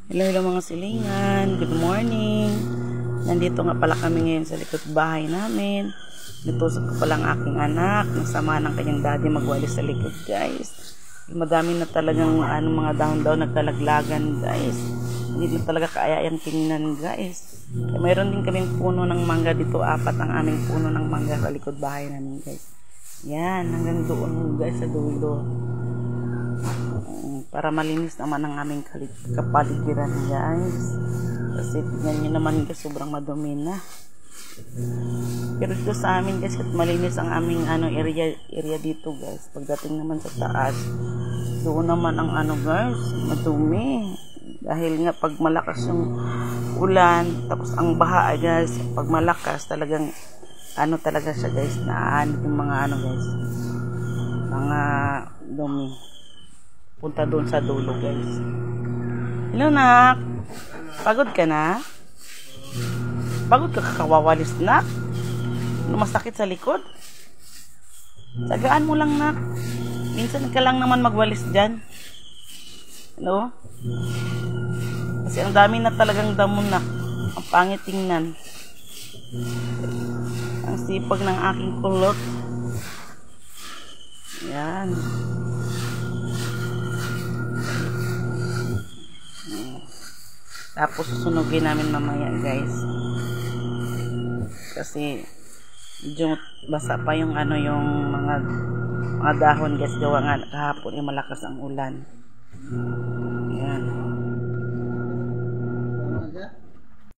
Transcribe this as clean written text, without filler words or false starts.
Hello mga silingan, good morning. Nandito nga pala kami ngayon sa likod bahay namin. Natusok ko pala ang aking anak. Nasama ng kanyang daddy magwalis sa likod, guys. Madami na talagang mga daon-daon nagkalaglagan, guys. Hindi na talaga kaya yung tingnan, guys. Mayroon din kaming puno ng mangga dito. 4 ang aming puno ng mangga sa likod bahay namin, guys. Yan, hanggang doon, guys, sa dulo. Para malinis naman ang aming kapaligiran, guys. Kasi tignan nyo naman, guys, sobrang madumi na. Pero dito sa amin, guys, at malinis ang aming area dito, guys. Pagdating naman sa taas, doon naman ang guys, madumi. Dahil nga pag malakas yung ulan, tapos ang baha, guys, pag malakas talagang talaga siya, guys, na yung mga guys, mga dumi. Punta doon sa dulo, guys. Hello, nak. Pagod ka na? Pagod ka kakawawalis, nak? Masakit sa likod? Sagaan mo lang, nak. Minsan ka lang naman magwalis dyan. Hello? Kasi ang dami na talagang damo, nak. Ang pangit tingnan. Ang sipag ng aking kulot. Yan. Tapos susunugin namin mamaya, guys. Kasi medyo basa pa yung yung mga dahon, guys. Gawa nga kahapon malakas ang ulan. Yan.